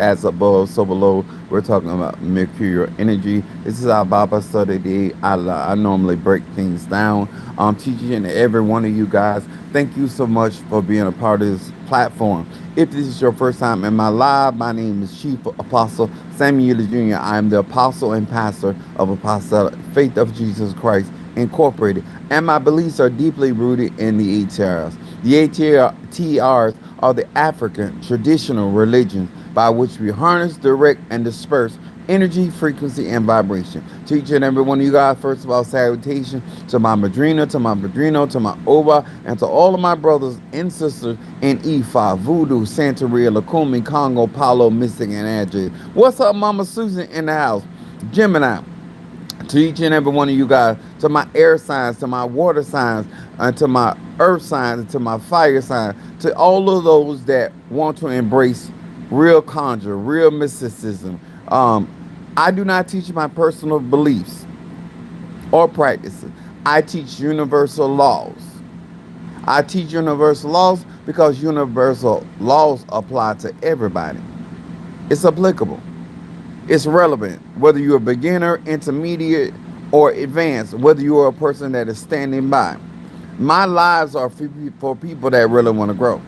as above, so below. We're talking about mercurial energy. This is our Bible study day. I normally break things down. Teaching every one of you guys. Thank you so much for being a part of this platform. If this is your first time in my live, my name is Chief Apostle Samuel Jr. I am the apostle and pastor of Apostolic Faith of Jesus Christ Incorporated, and my beliefs are deeply rooted in the ATRS. The ATRS are the African traditional religions by which we harness, direct, and disperse energy, frequency, and vibration. To each and every one of you guys, first of all, salutation to my Madrina, to my Padrino, to my Oba, and to all of my brothers and sisters in Ifa, Voodoo, Santeria, Lukumi, Congo, Palo, Mystic, and Adjective. What's up, Mama Susan in the house? Gemini, to each and every one of you guys, to my air signs, to my water signs, and to my earth signs, and to my fire signs, to all of those that want to embrace real conjure, real mysticism. I do not teach my personal beliefs or practices. I teach universal laws. I teach universal laws because universal laws apply to everybody. It's applicable. It's relevant, whether you're a beginner, intermediate, or advanced, whether you're a person that is standing by. My lives are for people that really want to grow.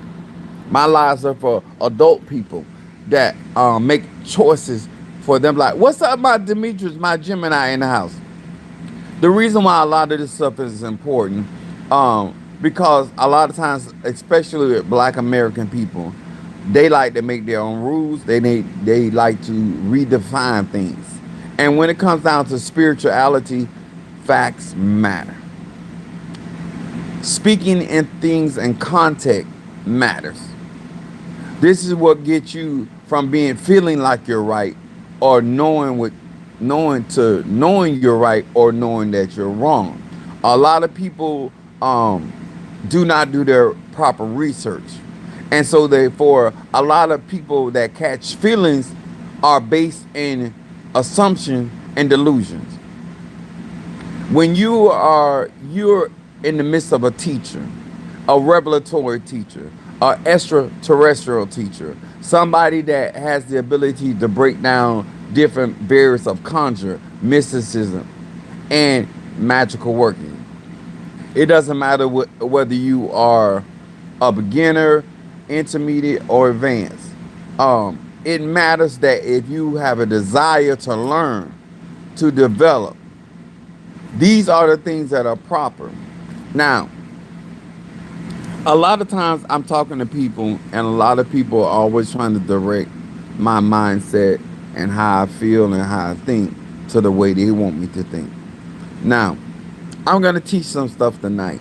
My lives are for adult people that make choices for them. Like, what's up, my Demetrius, my Gemini in the house? The reason why a lot of this stuff is important, because a lot of times, especially with Black American people, they like to make their own rules. They like to redefine things. And when it comes down to spirituality, facts matter. Speaking in things in context matters. This is what gets you from being feeling like you're right, or knowing you're right, or knowing that you're wrong. A lot of people do not do their proper research. And so therefore a lot of people that catch feelings are based in assumption and delusions. When you're in the midst of a teacher, a revelatory teacher, a extraterrestrial teacher, somebody that has the ability to break down different barriers of conjure, mysticism, and magical working. It doesn't matter whether you are a beginner, intermediate, or advanced. It matters that if you have a desire to learn, to develop, these are the things that are proper. Now, a lot of times I'm talking to people, and a lot of people are always trying to direct my mindset and how I feel and how I think to the way they want me to think. Now, I'm going to teach some stuff tonight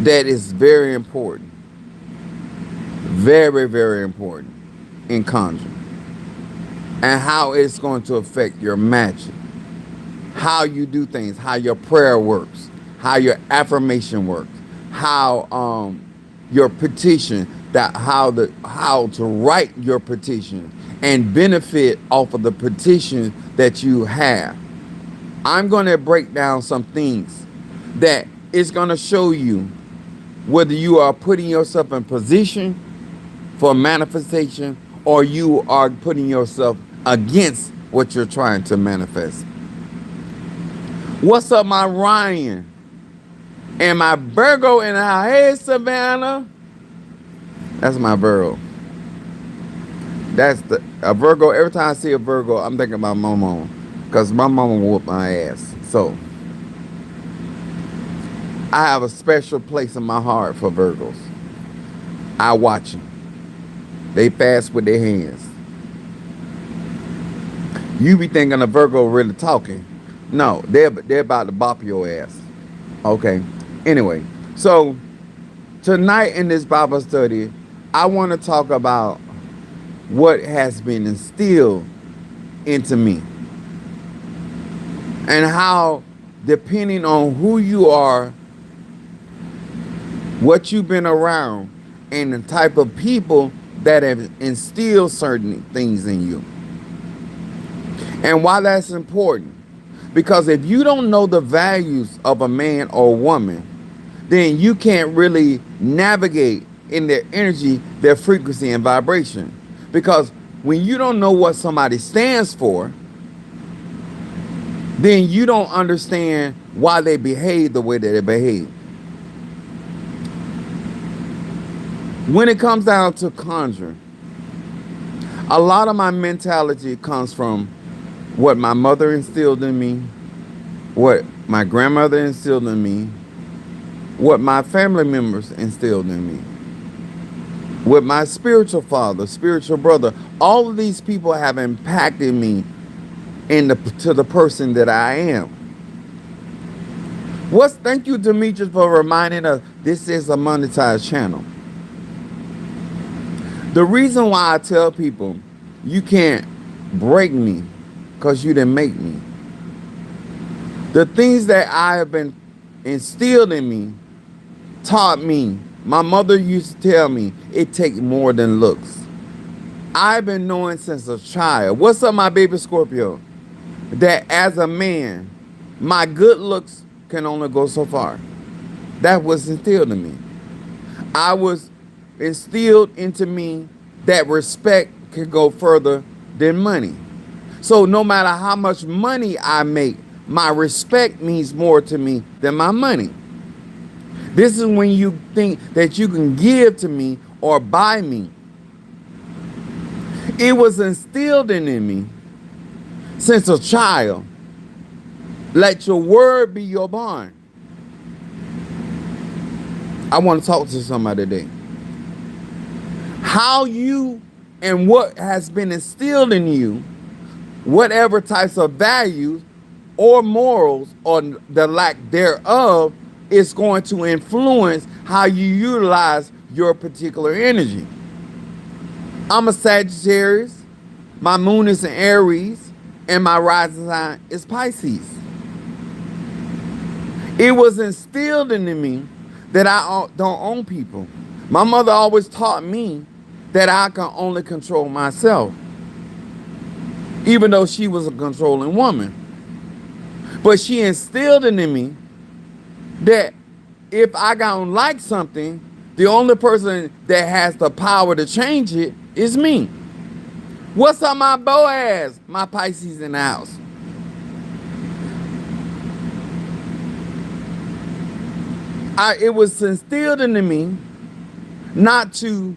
that is very important, very, very important in conjuring, and how it's going to affect your magic, how you do things, how your prayer works, how your affirmation works, how your petition, that how to write your petition and benefit off of the petition that you have. I'm going to break down some things that is going to show you whether you are putting yourself in position for manifestation or you are putting yourself against what you're trying to manifest. What's up, my Ryan? And my Virgo in the house. Hey, Savannah. That's my Virgo. That's a Virgo. Every time I see a Virgo, I'm thinking about my mama. Because my mama whooped my ass. So, I have a special place in my heart for Virgos. I watch them. They fast with their hands. You be thinking a Virgo really talking. No, they're about to bop your ass. Okay. Anyway, so tonight in this Bible study, I want to talk about what has been instilled into me and how, depending on who you are, what you've been around, and the type of people that have instilled certain things in you. And why that's important, because if you don't know the values of a man or woman, then you can't really navigate in their energy, their frequency, and vibration. Because when you don't know what somebody stands for, then you don't understand why they behave the way that they behave. When it comes down to conjuring, a lot of my mentality comes from what my mother instilled in me, what my grandmother instilled in me, what my family members instilled in me, what my spiritual father, spiritual brother. All of these people have impacted me to the person that I am. Thank you, Demetrius, for reminding us this is a monetized channel. The reason why I tell people you can't break me because you didn't make me. The things that I have been instilled in me taught me. My mother used to tell me it takes more than looks. I've been knowing since a child. What's up, my baby Scorpio? That as a man, my good looks can only go so far. That was instilled in me. I was instilled into me that respect can go further than money. So no matter how much money I make, my respect means more to me than my money. This is when you think that you can give to me or buy me. It was instilled in me since a child. Let your word be your bond. I want to talk to somebody today. How you and what has been instilled in you, whatever types of values or morals or the lack thereof, is going to influence how you utilize your particular energy. I'm a Sagittarius. My moon is in Aries, and my rising sign is Pisces. It was instilled into me that I don't own people. My mother always taught me that I can only control myself, even though she was a controlling woman. But she instilled into me that if I don't like something, the only person that has the power to change it is me. What's up, my Boaz? My Pisces in the house. It was instilled into me not to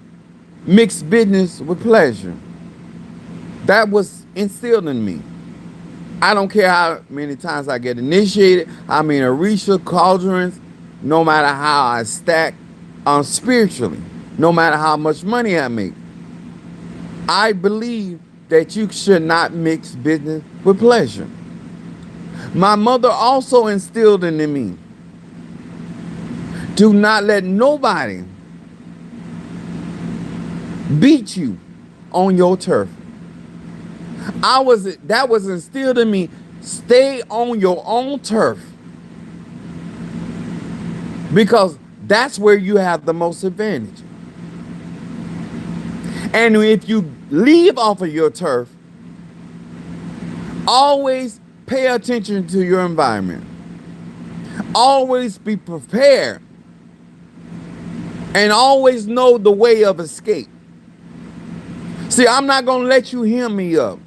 mix business with pleasure. That was instilled in me. I don't care how many times I get initiated, how many Orisha cauldrons, no matter how I stack spiritually, no matter how much money I make. I believe that you should not mix business with pleasure. My mother also instilled into me, do not let nobody beat you on your turf. That was instilled in me. Stay on your own turf, because that's where you have the most advantage. And if you leave off of your turf, always pay attention to your environment. Always be prepared. And always know the way of escape. See, I'm not going to let you hem me up.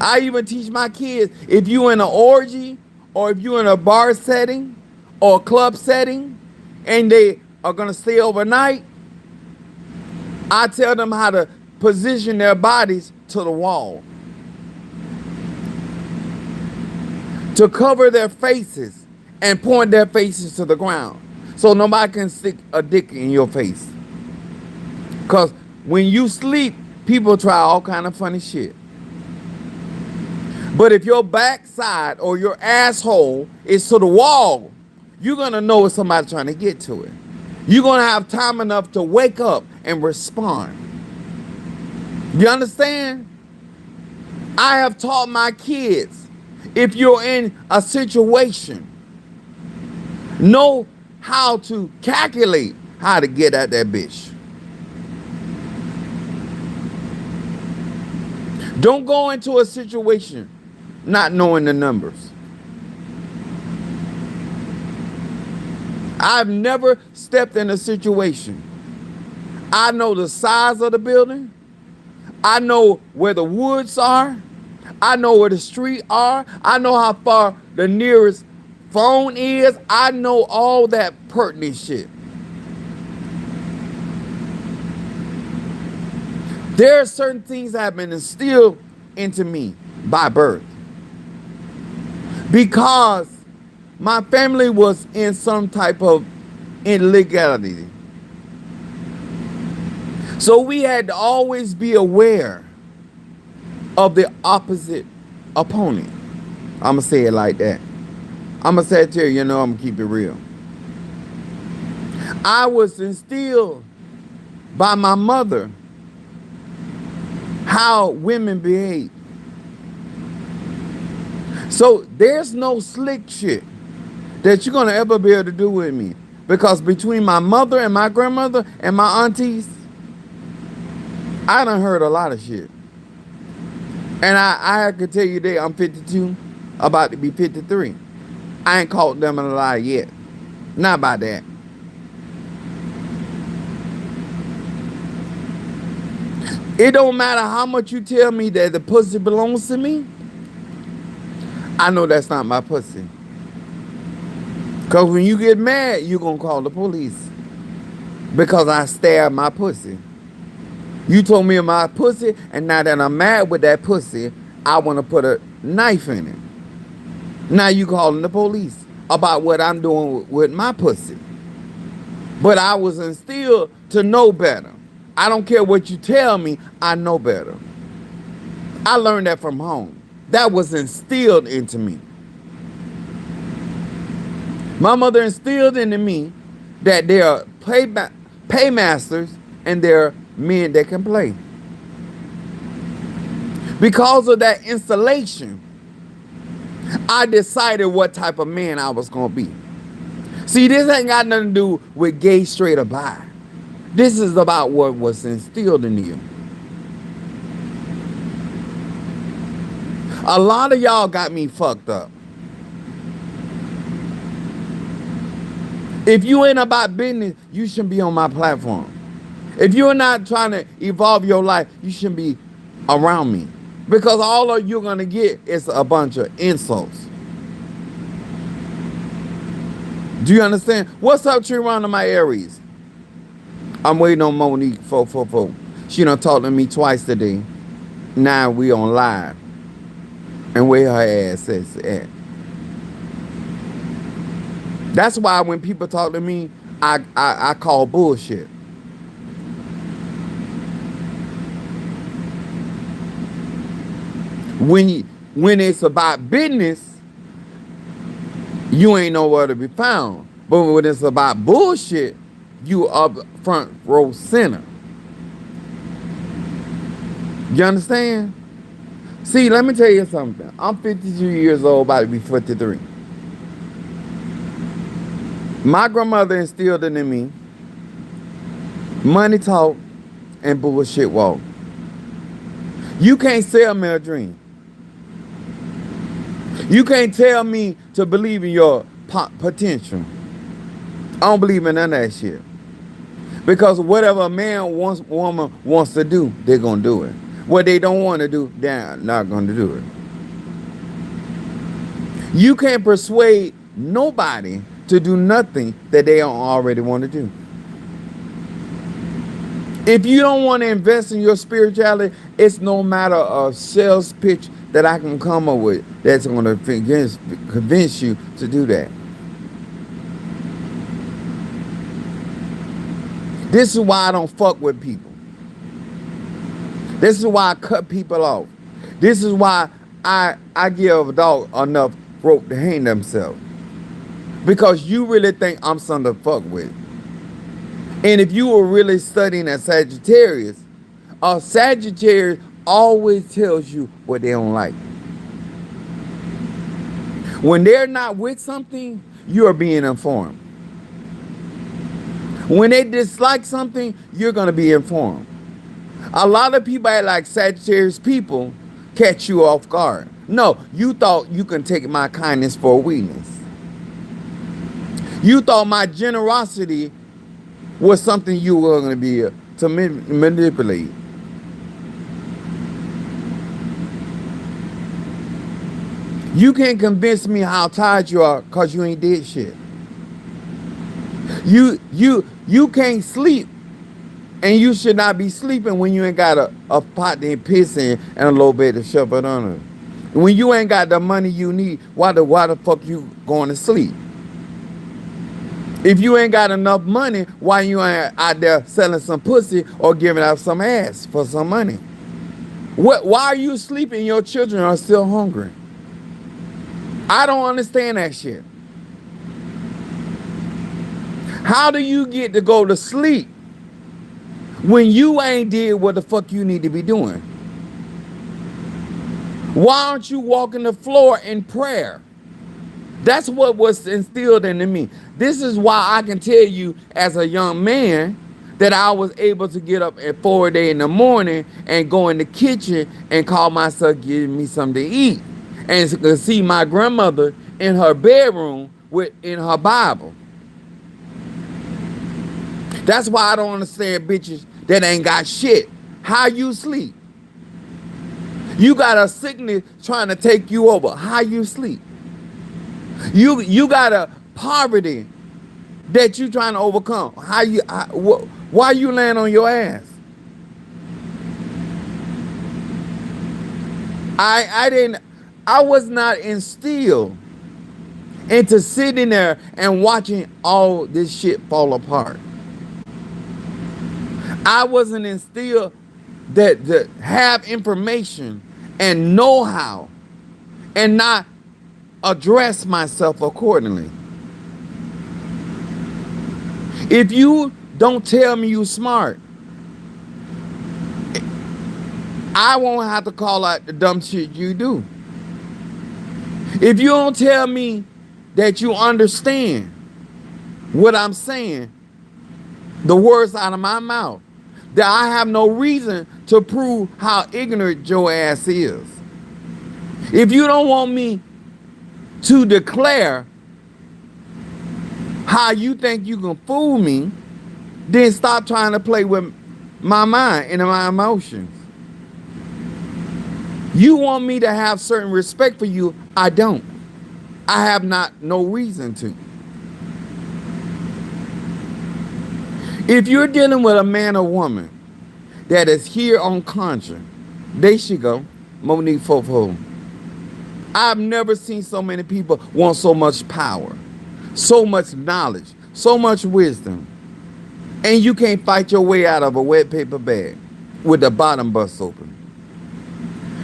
I even teach my kids, if you're in an orgy or if you're in a bar setting or a club setting and they are going to stay overnight, I tell them how to position their bodies to the wall, to cover their faces and point their faces to the ground so nobody can stick a dick in your face. Because when you sleep, people try all kind of funny shit. But if your backside or your asshole is to the wall, you're going to know it's somebody trying to get to it. You're going to have time enough to wake up and respond. You understand? I have taught my kids, if you're in a situation, know how to calculate how to get at that bitch. Don't go into a situation not knowing the numbers. I've never stepped in a situation I know the size of the building. I know where the woods are. I know where the street are. I know how far the nearest phone is. I know all that pertinent shit. There are certain things that have been instilled into me by birth because my family was in some type of illegality. So we had to always be aware of the opposite opponent. I'm going to say it like that. I'm a Sagittarius, you know, I'm going to keep it real. I was instilled by my mother how women behave. So there's no slick shit that you're going to ever be able to do with me. Because between my mother and my grandmother and my aunties, I done heard a lot of shit. And I can tell you that I'm 52, about to be 53. I ain't caught them in a lie yet. Not about that. It don't matter how much you tell me that the pussy belongs to me. I know that's not my pussy. Because when you get mad, you're going to call the police. Because I stabbed my pussy. You told me my pussy, and now that I'm mad with that pussy, I want to put a knife in it. Now you calling the police about what I'm doing with my pussy. But I was instilled to know better. I don't care what you tell me, I know better. I learned that from home. That was instilled into me. My mother instilled into me that there are paymasters and there are men that can play. Because of that installation, I decided what type of man I was going to be. See, this ain't got nothing to do with gay, straight, or bi. This is about what was instilled in you. A lot of y'all got me fucked up. If you ain't about business, you shouldn't be on my platform. If you're not trying to evolve your life, you shouldn't be around me. Because all of you're going to get is a bunch of insults. Do you understand? What's up, Trina, my Aries? I'm waiting on Monique 444. She done talked to me twice today. Now we on live. And where her ass is at. That's why when people talk to me, I call bullshit. When it's about business, you ain't nowhere to be found. But when it's about bullshit, you up front row center. You understand? See, let me tell you something. I'm 52 years old, about to be 53. My grandmother instilled in me money talk and bullshit walk. You can't sell me a dream. You can't tell me to believe in your potential. I don't believe in none of that shit. Because whatever a man wants, woman wants to do, they're going to do it. What they don't want to do, they're not going to do it. You can't persuade nobody to do nothing that they don't already want to do. If you don't want to invest in your spirituality, it's no matter a sales pitch that I can come up with that's going to convince you to do that. This is why I don't fuck with people. This is why I cut people off. This is why I give a dog enough rope to hang themselves. Because you really think I'm something to fuck with. And if you were really studying at Sagittarius, a Sagittarius always tells you what they don't like. When they're not with something, you are being informed. When they dislike something, you're going to be informed. A lot of people act like Sagittarius people catch you off guard. No, you thought you can take my kindness for weakness. You thought my generosity was something you were going to be to manipulate. You can't convince me how tired you are because you ain't did shit. You can't sleep, and you should not be sleeping when you ain't got a pot to piss in and a little bit to shove it under. When you ain't got the money you need, why the fuck you going to sleep? If you ain't got enough money, why you ain't out there selling some pussy or giving out some ass for some money? Why are you sleeping? Your children are still hungry. I don't understand that shit. How do you get to go to sleep when you ain't did what the fuck you need to be doing? Why aren't you walking the floor in prayer? That's what was instilled into me. This is why I can tell you as a young man that I was able to get up at 4 in the morning and go in the kitchen and call myself giving me something to eat. And to see my grandmother in her bedroom in her Bible. That's why I don't understand bitches that ain't got shit. How you sleep? You got a sickness trying to take you over. How you sleep? You got a poverty that you trying to overcome. Why you laying on your ass? I was not instilled into sitting there and watching all this shit fall apart. I wasn't instilled that have information and know how and not address myself accordingly. If you don't tell me you smart, I won't have to call out the dumb shit you do. If you don't tell me that you understand what I'm saying, the words out of my mouth, that I have no reason to prove how ignorant your ass is. If you don't want me to declare how you think you can fool me, then stop trying to play with my mind and my emotions. You want me to have certain respect for you, I don't. I have no reason to. If you're dealing with a man or woman that is here on conscience, there she go, Monique Fofo. I've never seen so many people want so much power, so much knowledge, so much wisdom, and you can't fight your way out of a wet paper bag with the bottom bust open.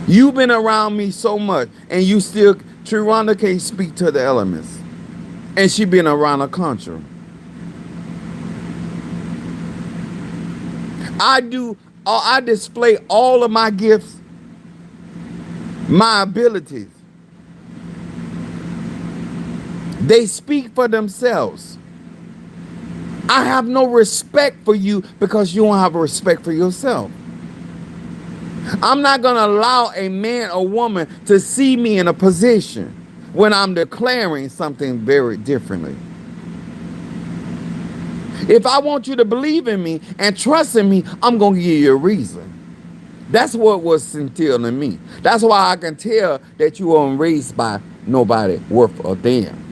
You've been around me so much, and you still, Triranda can't speak to the elements, and she been around a country. I display all of my gifts, my abilities. They speak for themselves. I have no respect for you because you don't have a respect for yourself. I'm not going to allow a man or woman to see me in a position when I'm declaring something very differently. If I want you to believe in me and trust in me, I'm going to give you a reason. That's what was instilled in me. That's why I can tell that you weren't raised by nobody worth a damn.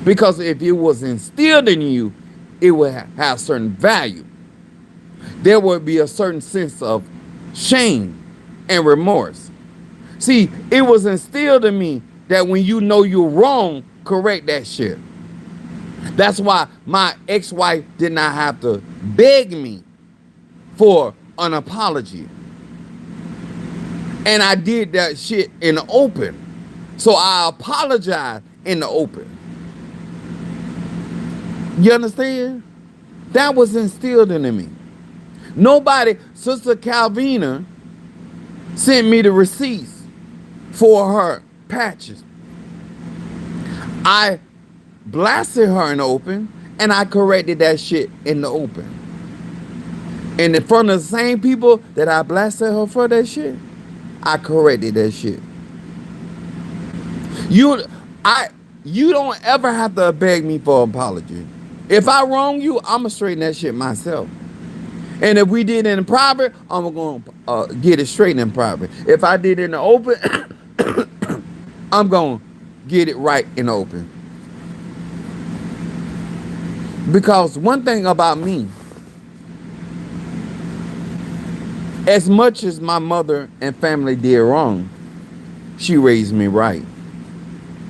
Because if it was instilled in you, it would have certain value. There would be a certain sense of shame and remorse. See, it was instilled in me that when you know you're wrong, correct that shit. That's why my ex-wife did not have to beg me for an apology. And I did that shit in the open. So I apologized in the open. You understand? That was instilled into me. Nobody, Sister Calvina sent me the receipts for her patches. I blasted her in the open, and I corrected that shit in the open. And in front of the same people that I blasted her for that shit, I corrected that shit. You don't ever have to beg me for an apology. If I wrong you, I'ma straighten that shit myself. And if we did it in private, I'm going to get it straight in private. If I did it in the open, I'm going to get it right in the open. Because one thing about me, as much as my mother and family did wrong, she raised me right.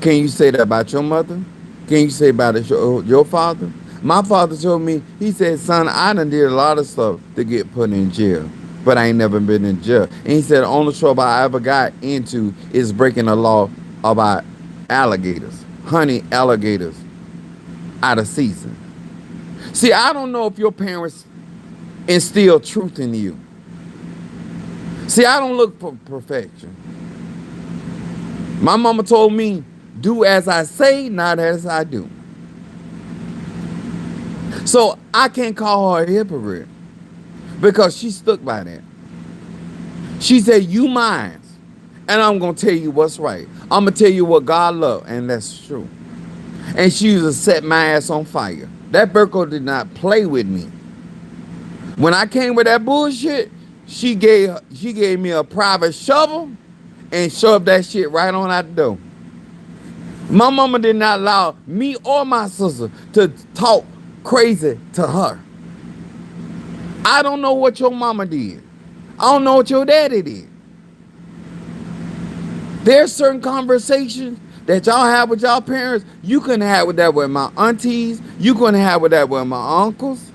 Can you say that about your mother? Can you say about it your father? My father told me, he said, son, I done did a lot of stuff to get put in jail, but I ain't never been in jail. And he said, the only trouble I ever got into is breaking the law about alligators, honey alligators out of season. See, I don't know if your parents instill truth in you. See, I don't look for perfection. My mama told me, do as I say, not as I do. So I can't call her a hypocrite because she stuck by that. She said, you mine, and I'm going to tell you what's right. I'm going to tell you what God loves, and that's true. And she used to set my ass on fire. That Virgo did not play with me. When I came with that bullshit, she gave me a private shovel and shoved that shit right on out the door. My mama did not allow me or my sister to talk crazy to her. I don't know what your mama did. I don't know what your daddy did. There's certain conversations that y'all have with y'all parents. You couldn't have with that with my aunties. You couldn't have with that with my uncles.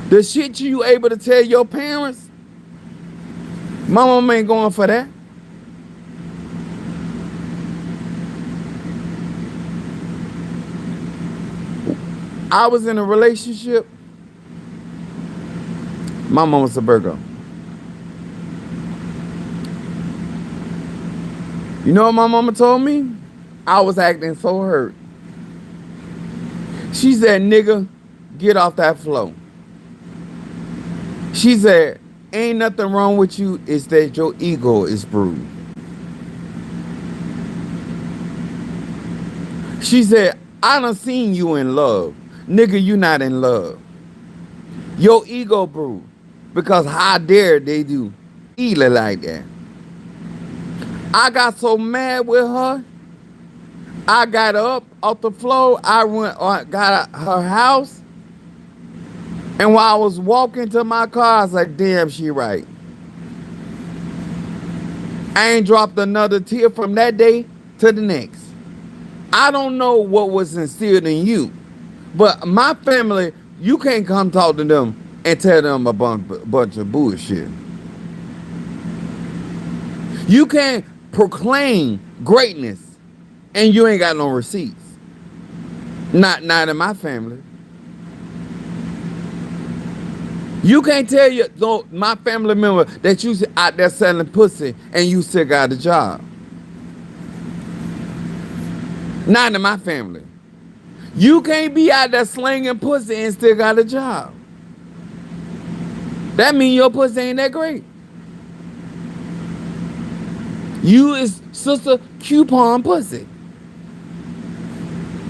The shit you able to tell your parents, my mama ain't going for that. I was in a relationship. My mama's a Virgo. You know what my mama told me? I was acting so hurt. She said, nigga, get off that floor. She said, ain't nothing wrong with you, it's that your ego is bruised. She said, I done seen you in love. Nigga, you not in love. Your ego bruised. Because how dare they do either like that? I got so mad with her. I got up off the floor. I got her house. And while I was walking to my car, I was like, damn, she right. I ain't dropped another tear from that day to the next. I don't know what was instilled in you, but my family, you can't come talk to them and tell them a bunch of bullshit. You can't proclaim greatness and you ain't got no receipts. Not in my family. You can't tell my family member that you out there selling pussy and you still got a job. Not in my family. You can't be out there slinging pussy and still got a job. That means your pussy ain't that great. You is sister coupon pussy.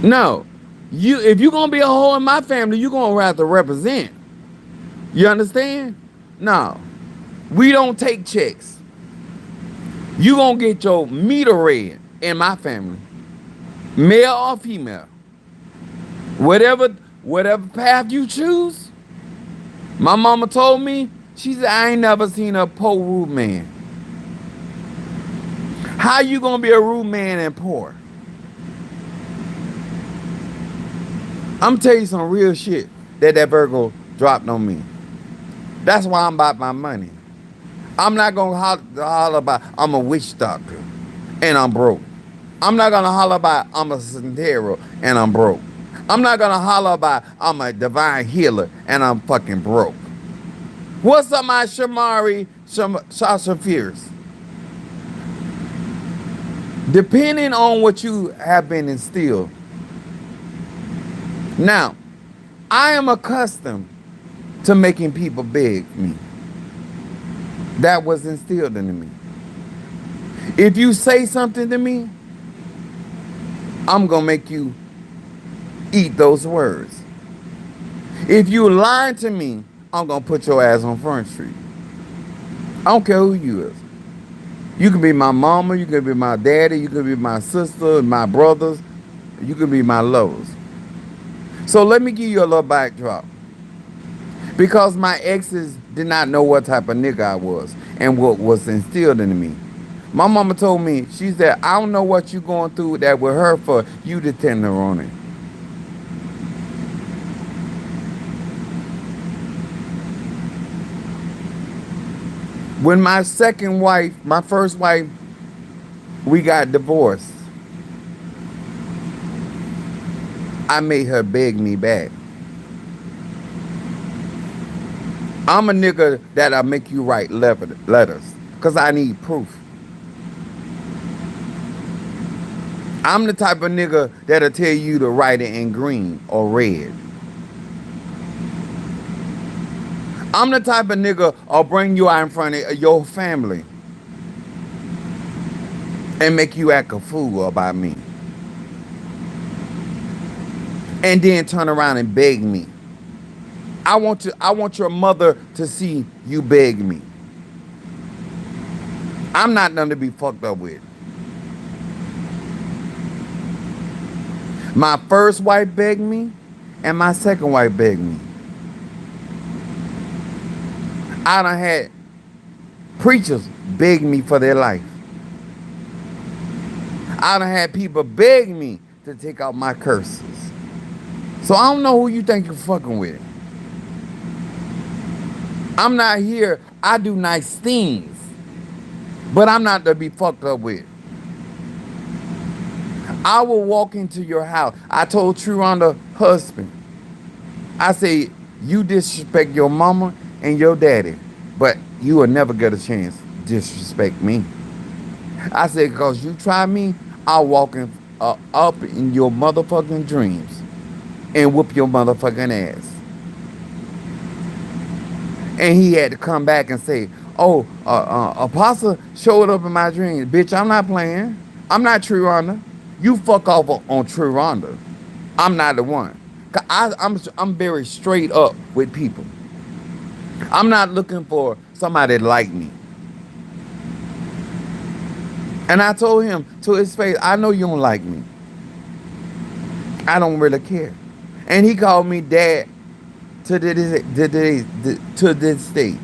No. If you gonna be a hoe in my family, you gonna have to represent. You understand? No. We don't take checks. You gonna get your meter read in my family. Male or female. Whatever path you choose. My mama told me, she said, I ain't never seen a poor rude man. How you gonna be a rude man and poor? I'm telling you some real shit that Virgo dropped on me. That's why I'm about my money. I'm not gonna holler about I'm a witch doctor and I'm broke. I'm not gonna holler about I'm a Santero and I'm broke. I'm not gonna holler about I'm a divine healer and I'm fucking broke. What's up, my Shamari Sasha Fierce? Depending on what you have been instilled. Now, I am accustomed to making people beg me. That was instilled into me. If you say something to me, I'm gonna make you eat those words. If you lying to me, I'm gonna put your ass on Front Street. I don't care who you is. You can be my mama, you can be my daddy, you can be my sister, my brothers, you can be my lovers. So let me give you a little backdrop. Because my exes did not know what type of nigga I was and what was instilled in me. My mama told me, she said, I don't know what you going through that with her for you to tender on it. When my second wife, my first wife, we got divorced, I made her beg me back. I'm a nigga that'll make you write letters because I need proof. I'm the type of nigga that'll tell you to write it in green or red. I'm the type of nigga I'll bring you out in front of your family and make you act a fool about me. And then turn around and beg me. I want your mother to see you beg me. I'm not nothing to be fucked up with. My first wife begged me, and my second wife begged me. I done had preachers beg me for their life. I done had people beg me to take out my curses. So I don't know who you think you're fucking with. I'm not here. I do nice things, but I'm not to be fucked up with. I will walk into your house. I told Truronda husband, I say, you disrespect your mama and your daddy, but you will never get a chance to disrespect me. I said, because you try me, I'll walk up in your motherfucking dreams and whoop your motherfucking ass. And he had to come back and say, oh, Apostle showed up in my dreams. Bitch, I'm not playing. I'm not Truronda. You fuck off on Truronda. I'm not the one. I'm very straight up with people. I'm not looking for somebody like me. And I told him to his face, I know you don't like me. I don't really care. And he called me dad to this day.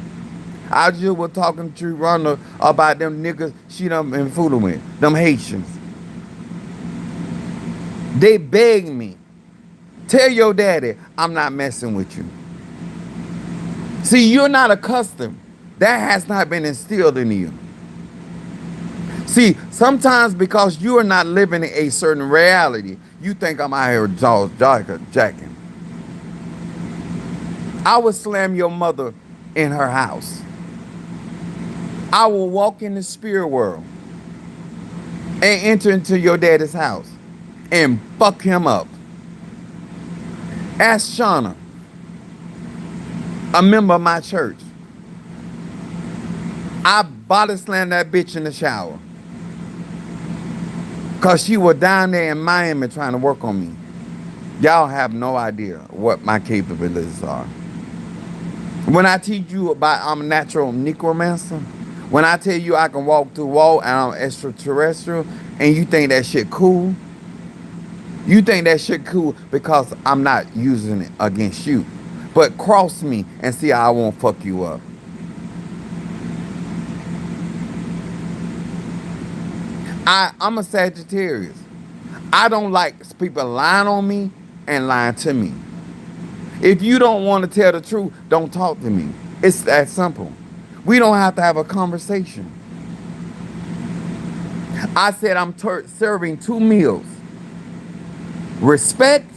I just was talking to Rhonda about them niggas she done been fooling with, them Haitians. They begged me, tell your daddy I'm not messing with you. See, you're not accustomed. That has not been instilled in you. See, sometimes because you are not living in a certain reality, you think I'm out here jacking. I would slam your mother in her house. I will walk in the spirit world and enter into your daddy's house and fuck him up. Ask Shauna, a member of my church. I body slammed that bitch in the shower. Because she was down there in Miami trying to work on me. Y'all have no idea what my capabilities are. When I teach you about I'm a natural necromancer, when I tell you I can walk through wall and I'm extraterrestrial, and you think that shit cool, you think that shit cool because I'm not using it against you. But cross me and see how I won't fuck you up. I'm a Sagittarius. I don't like people lying on me and lying to me. If you don't want to tell the truth, don't talk to me. It's that simple. We don't have to have a conversation. I said I'm serving 2 meals. Respect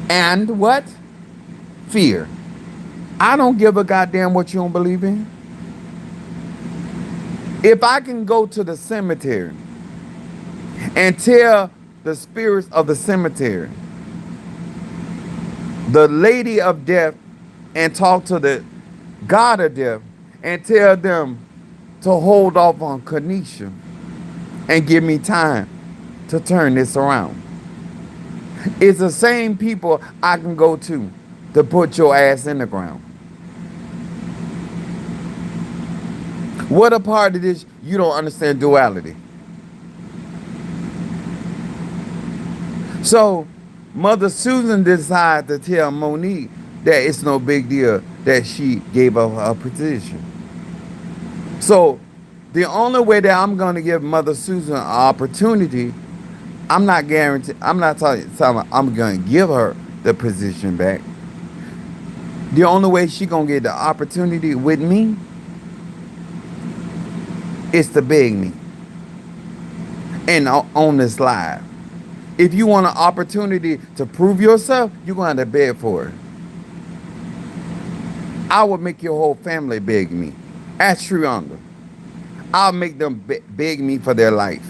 and what? Fear. I don't give a goddamn what you don't believe in. If I can go to the cemetery and tell the spirits of the cemetery, the lady of death, and talk to the God of death and tell them to hold off on Kanisha and give me time to turn this around. It's the same people I can go to to put your ass in the ground. What a part of this you don't understand duality. So Mother Susan decided to tell Monique that it's no big deal that she gave up her position. So the only way that I'm going to give Mother Susan an opportunity, I'm not guaranteed, I'm not telling I'm going to give her the position back. The only way she going to get the opportunity with me is to beg me and on this live. If you want an opportunity to prove yourself, you're going to have to beg for it. I would make your whole family beg me. Ask Trianda. I'll make them beg me for their life.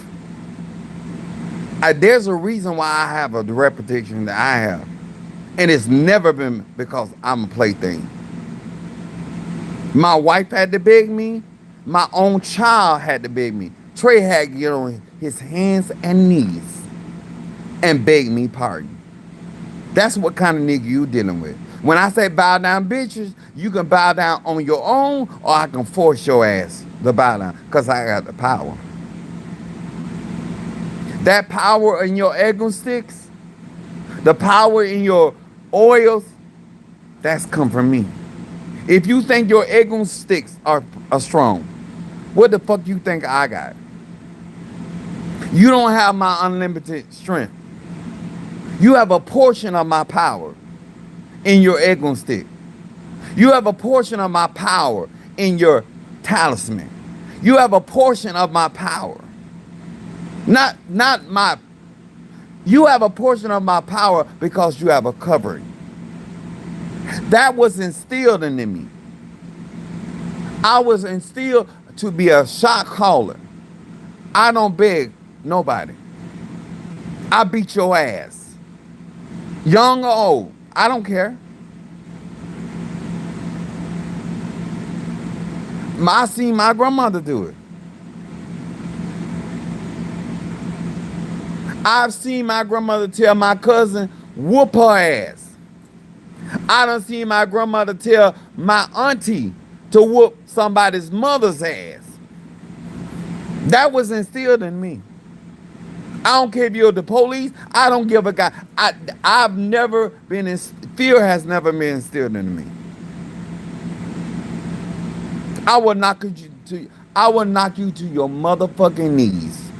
There's a reason why I have the reputation that I have. And it's never been because I'm a plaything. My wife had to beg me. My own child had to beg me. Trey had to get on his hands and knees and beg me pardon. That's what kind of nigga you dealing with. When I say bow down, bitches, you can bow down on your own, or I can force your ass to bow down because I got the power. That power in your egg sticks, the power in your oils, that's come from me. If you think your egg sticks are strong, what the fuck you think I got? You don't have my unlimited strength. You have a portion of my power in your egg stick. You have a portion of my power in your talisman. You have a portion of my power. Not my. You have a portion of my power because you have a covering. That was instilled into me. I was instilled to be a shot caller. I don't beg nobody. I beat your ass. Young or old, I don't care. I seen my grandmother do it. I've seen my grandmother tell my cousin, whoop her ass. I done seen my grandmother tell my auntie to whoop somebody's mother's ass. That was instilled in me. I don't care if you're the police. I don't give a god. I've never been in, fear has never been instilled in me. I will knock you to your motherfucking knees.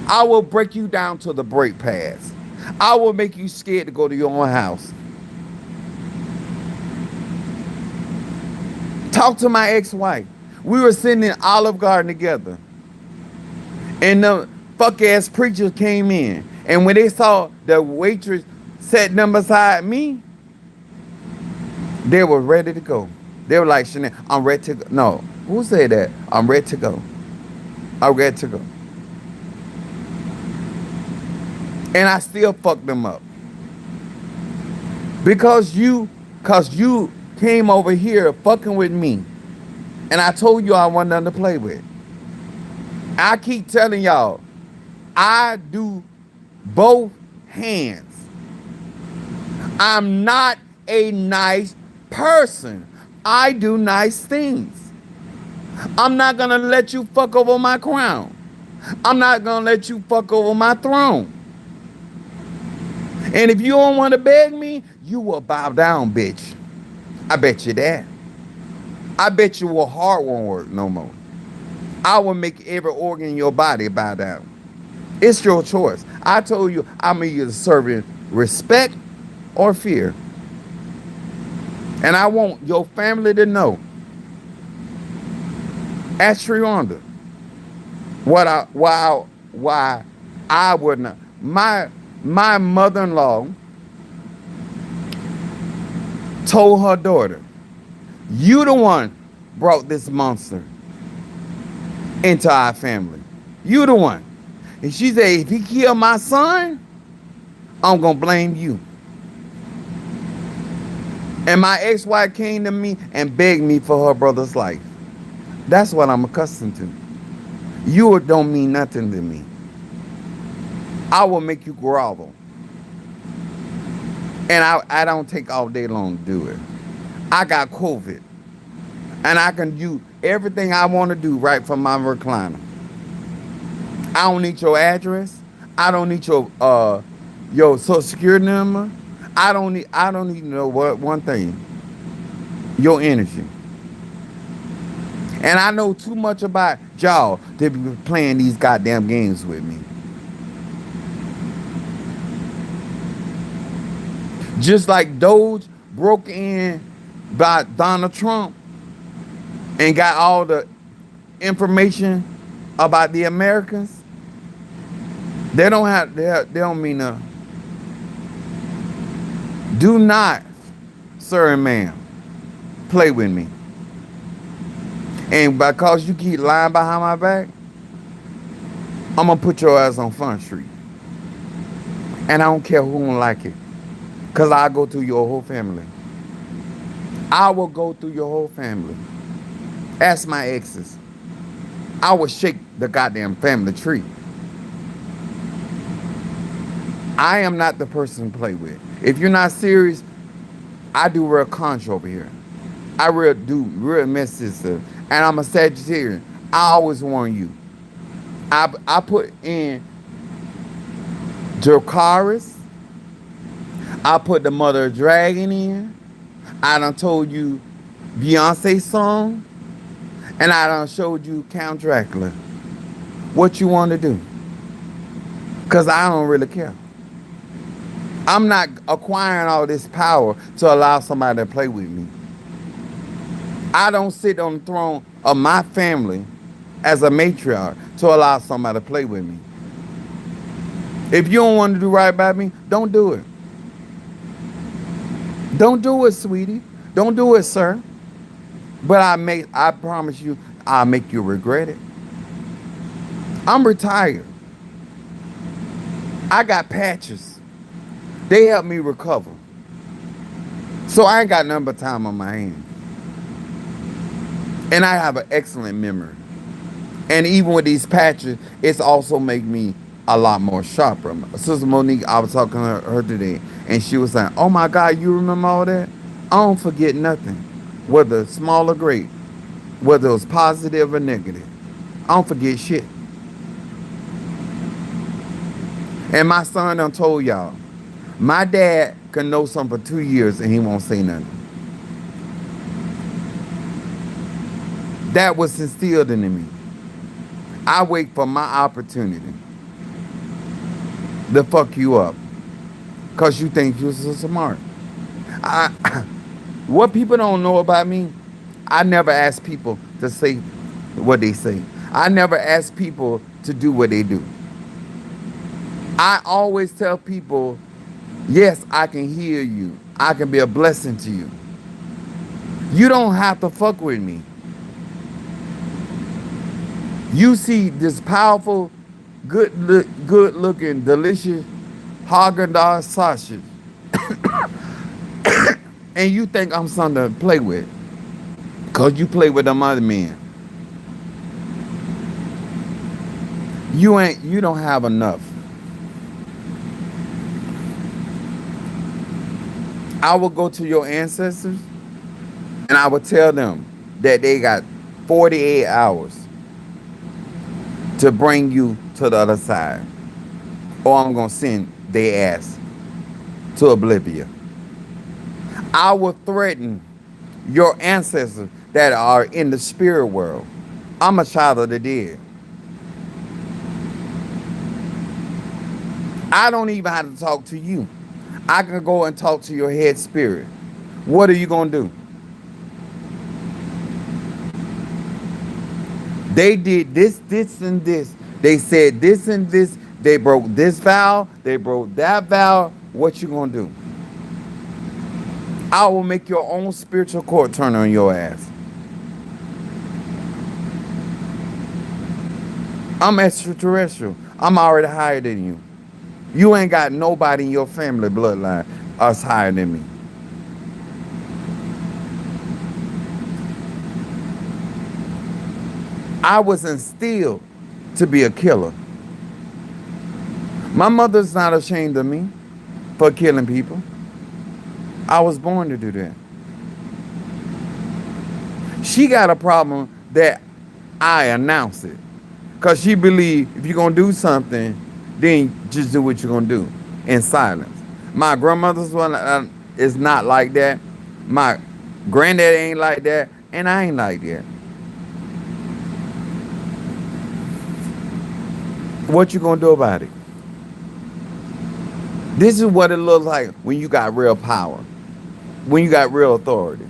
I will break you down to the brake pads. I will make you scared to go to your own house. Talk to my ex-wife. We were sitting in Olive Garden together. And the fuck ass preachers came in. And when they saw the waitress sat them beside me, they were ready to go. They were like, Chanel, I'm ready to go. No, who said that? I'm ready to go. I'm ready to go. And I still fucked them up. Because you came over here fucking with me. And I told you I wasn't nothing to play with. I keep telling y'all, I do both hands. I'm not a nice person. I do nice things. I'm not going to let you fuck over my crown. I'm not going to let you fuck over my throne. And if you don't want to beg me, you will bow down, bitch. I bet you that. I bet your heart won't work no more. I will make every organ in your body bow down. It's your choice. I told you I'm either serving respect or fear. And I want your family to know. Ask Trianda why I would not. My mother-in-law told her daughter, you the one brought this monster into our family. You the one. And she said, if he killed my son, I'm going to blame you. And my ex-wife came to me and begged me for her brother's life. That's what I'm accustomed to. You don't mean nothing to me. I will make you grovel. And I don't take all day long to do it. I got COVID, and I can do everything I want to do right from my recliner. I don't need your address. I don't need your social security number. I don't need to know what one thing. Your energy. And I know too much about y'all to be playing these goddamn games with me. Just like Doge broke in by Donald Trump and got all the information about the Americans. They don't mean to. Do not, sir and ma'am, play with me. And because you keep lying behind my back, I'm gonna put your ass on Front Street. And I don't care who don't like it. Cause I go through your whole family. I will go through your whole family. Ask my exes. I will shake the goddamn family tree. I am not the person to play with. If you're not serious, I do real contra over here. I real do real mess this stuff. And I'm a Sagittarian. I always warn you. I put in Dracarys. I put the Mother of Dragon in. I done told you Beyonce song. And I done showed you Count Dracula. What you want to do? Because I don't really care. I'm not acquiring all this power to allow somebody to play with me. I don't sit on the throne of my family as a matriarch to allow somebody to play with me. If you don't want to do right by me, don't do it. Don't do it, sweetie. Don't do it, sir. But I promise you, I'll make you regret it. I'm retired. I got patches. They help me recover. So I ain't got nothing but time on my hands. And I have an excellent memory. And even with these patches, it's also made me a lot more sharper. Sister Monique, I was talking to her today, and she was saying, oh my God, you remember all that? I don't forget nothing, whether small or great, whether it was positive or negative. I don't forget shit. And my son done told y'all, my dad can know something for 2 years and he won't say nothing. That was instilled into me. I wait for my opportunity to fuck you up because you think you're so smart. I, what people don't know about me, I never ask people to say what they say. I never ask people to do what they do. I always tell people, yes, I can hear you. I can be a blessing to you. You don't have to fuck with me. You see this powerful, good looking, delicious Haagen-Dazs sausage, and you think I'm something to play with, cause you play with them other men. You don't have enough. I will go to your ancestors and I will tell them that they got 48 hours to bring you to the other side. Or I'm going to send their ass to oblivion. I will threaten your ancestors that are in the spirit world. I'm a child of the dead. I don't even have to talk to you. I can go and talk to your head spirit. What are you going to do? They did this, this, and this. They said this and this. They broke this vow. They broke that vow. What you going to do? I will make your own spiritual court turn on your ass. I'm extraterrestrial. I'm already higher than you. You ain't got nobody in your family bloodline us higher than me. I was instilled to be a killer. My mother's not ashamed of me for killing people. I was born to do that. She got a problem that I announce it. Because she believe if you're going to do something, then just do what you're going to do in silence. My grandmother's one is not like that. My granddad ain't like that. And I ain't like that. What you going to do about it? This is what it looks like when you got real power. When you got real authority.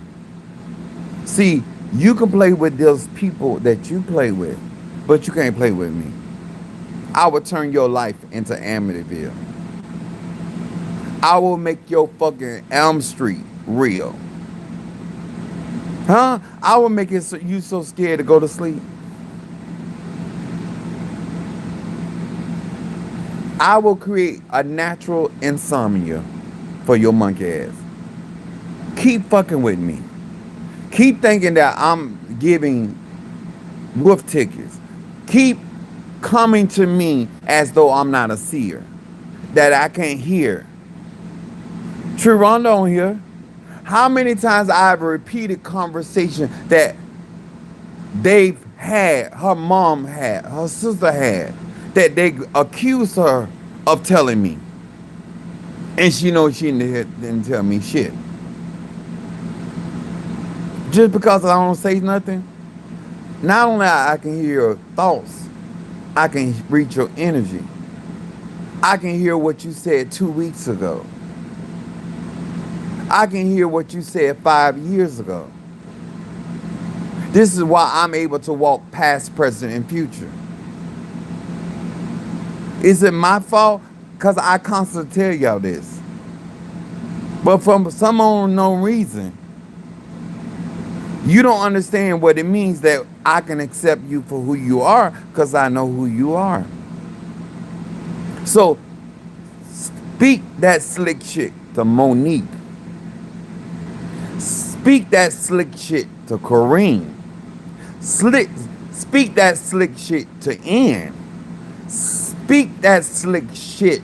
See, you can play with those people that you play with, but you can't play with me. I will turn your life into Amityville. I will make your fucking Elm Street real. Huh? I will make it so you so scared to go to sleep. I will create a natural insomnia for your monkey ass. Keep fucking with me. Keep thinking that I'm giving wolf tickets. Keep coming to me as though I'm not a seer. That I can't hear. Triron don't hear. How many times I've repeated conversation that they've had, her mom had, her sister had, that they accuse her of telling me. And she knows she didn't tell me shit. Just because I don't say nothing, not only I can hear your thoughts, I can reach your energy. I can hear what you said 2 weeks ago. I can hear what you said 5 years ago. This is why I'm able to walk past, present, and future. Is it my fault? Because I constantly tell y'all this. But for some unknown reason, you don't understand what it means that I can accept you for who you are because I know who you are. So speak that slick shit to Monique. Speak that slick shit to Kareem. Speak that slick shit to Ann. Speak that slick shit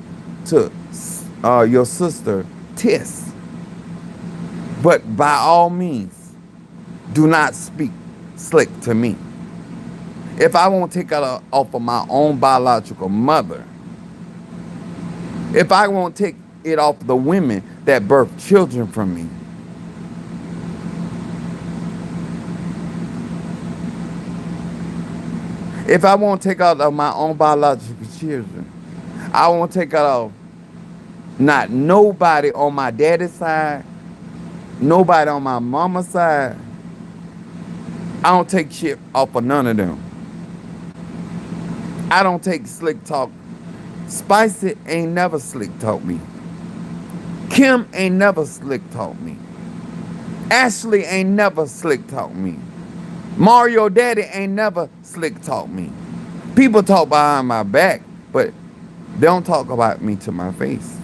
to your sister Tiss. But by all means, do not speak slick to me. If I won't take it off of my own biological mother, if I won't take it off the women that birth children from me, if I won't take out of my own biological children, I won't take out of not nobody on my daddy's side, nobody on my mama's side. I don't take shit off of none of them. I don't take slick talk. Spicy ain't never slick talk me. Kim ain't never slick talk me. Ashley ain't never slick talk me. Mario Daddy ain't never slick talk me. People talk behind my back, but they don't talk about me to my face.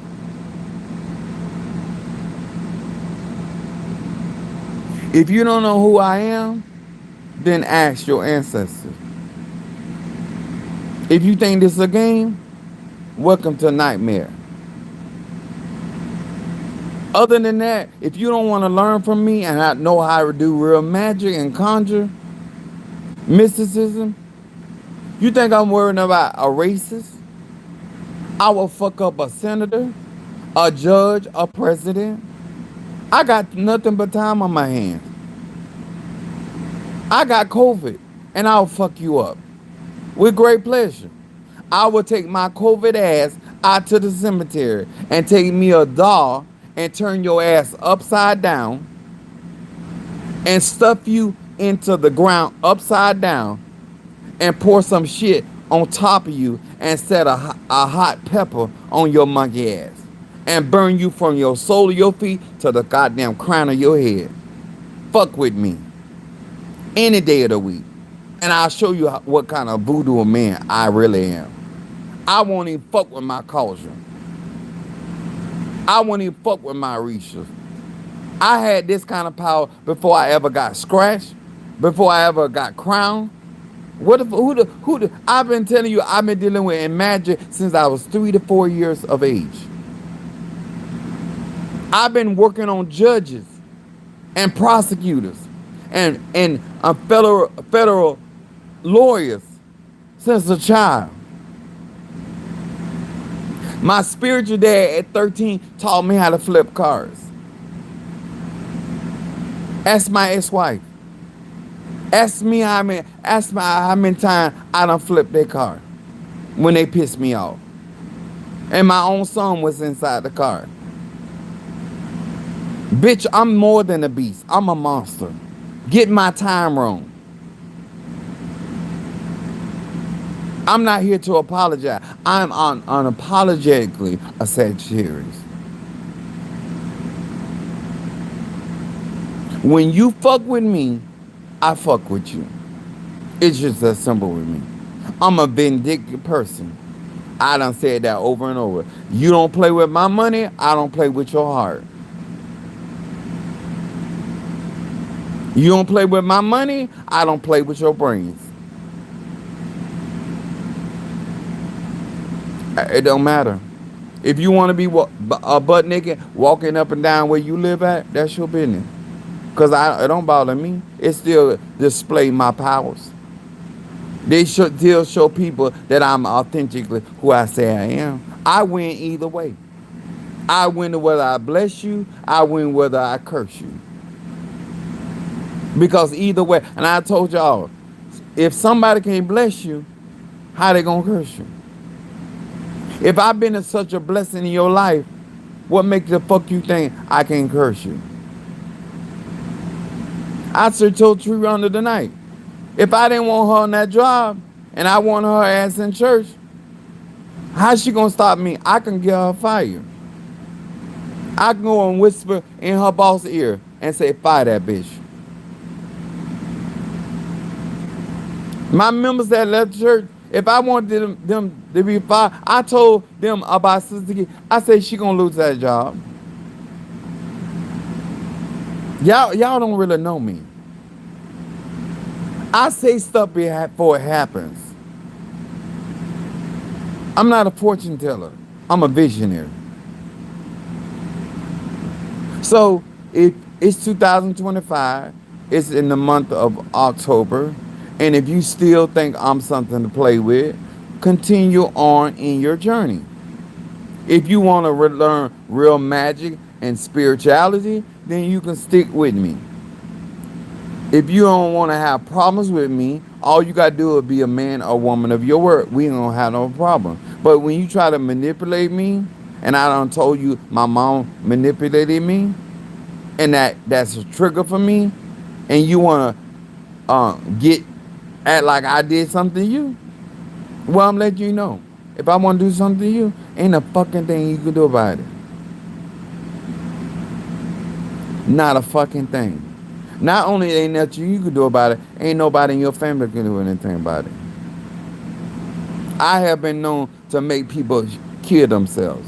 If you don't know who I am, then ask your ancestors. If you think this is a game, welcome to Nightmare. Other than that, if you don't want to learn from me and I know how to do real magic and conjure, mysticism, you think I'm worried about a racist? I will fuck up a senator, a judge, a president. I got nothing but time on my hands. I got COVID and I'll fuck you up with great pleasure. I will take my COVID ass out to the cemetery and take me a doll and turn your ass upside down and stuff you into the ground upside down and pour some shit on top of you and set a hot pepper on your monkey ass and burn you from your sole of your feet to the goddamn crown of your head. Fuck with me any day of the week and I'll show you what kind of voodoo man I really am. I won't even fuck with my culture. I won't even fuck with my Risha. I had this kind of power before I ever got scratched, before I ever got crowned. I've been telling you, I've been dealing with in magic since I was 3 to 4 years of age. I've been working on judges and prosecutors and federal lawyers since a child. My spiritual dad at 13 taught me how to flip cars. Ask my ex-wife. Ask me how many times I done flipped their car when they pissed me off. And my own son was inside the car. Bitch, I'm more than a beast. I'm a monster. Get my time wrong. I'm not here to apologize. I'm unapologetically a Sagittarius. When you fuck with me, I fuck with you. It's just that simple with me. I'm a vindictive person. I done said that over and over. You don't play with my money, I don't play with your heart. You don't play with my money, I don't play with your brains. It don't matter. If you want to be butt naked walking up and down where you live at, that's your business. Because it don't bother me. It still display my powers. They should still show people that I'm authentically who I say I am. I win either way. I win whether I bless you. I win whether I curse you. Because either way, and I told y'all, if somebody can't bless you, how they gonna curse you? If I've been such a blessing in your life, what makes the fuck you think I can curse you? I should told Tree under the night. If I didn't want her on that job and I want her ass in church, how she gonna stop me? I can get her fired. I can go and whisper in her boss ear and say, fire that bitch. My members that left church, if I wanted them to be fired, I told them about Sister Key. I said she gonna lose that job. Y'all don't really know me. I say stuff before it happens. I'm not a fortune teller. I'm a visionary. So if it's 2025, it's in the month of October, and if you still think I'm something to play with, continue on in your journey. If you want to learn real magic and spirituality, then you can stick with me. If you don't want to have problems with me, all you got to do is be a man or woman of your word. We ain't going to have no problem. But when you try to manipulate me, and I done told you my mom manipulated me, and that's a trigger for me, and you want to act like I did something to you, well, I'm letting you know. If I want to do something to you, ain't a fucking thing you can do about it. Not a fucking thing. Not only ain't nothing you can do about it, ain't nobody in your family can do anything about it. I have been known to make people kill themselves.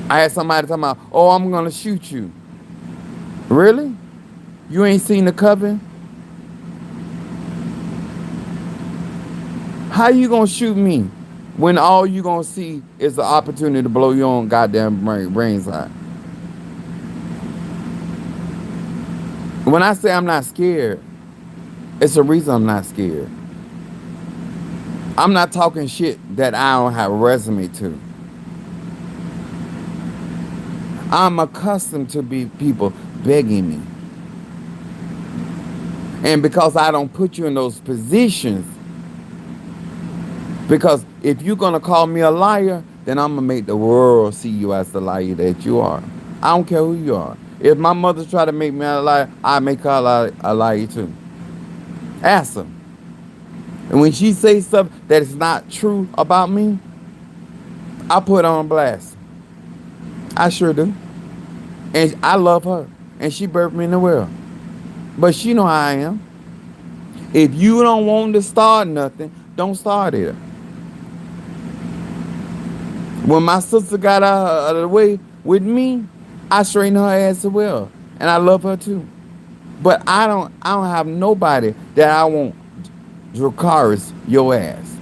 I had somebody talking about, oh, I'm going to shoot you. Really? You ain't seen the coven? How you going to shoot me when all you going to see is the opportunity to blow your own goddamn brains out? When I say I'm not scared, it's a reason I'm not scared. I'm not talking shit that I don't have a resume to. I'm accustomed to be people begging me. And because I don't put you in those positions, because if you're going to call me a liar, then I'm going to make the world see you as the liar that you are. I don't care who you are. If my mother try to make me a liar, I make her a liar too. Ask her. And when she says stuff that is not true about me, I put her on blast. I sure do. And I love her. And she birthed me in the world. But she know how I am. If you don't want to start nothing, don't start it. When my sister got out of the way with me, I straightened her ass as well. And I love her too. But I don't have nobody that I want Dracarys your ass.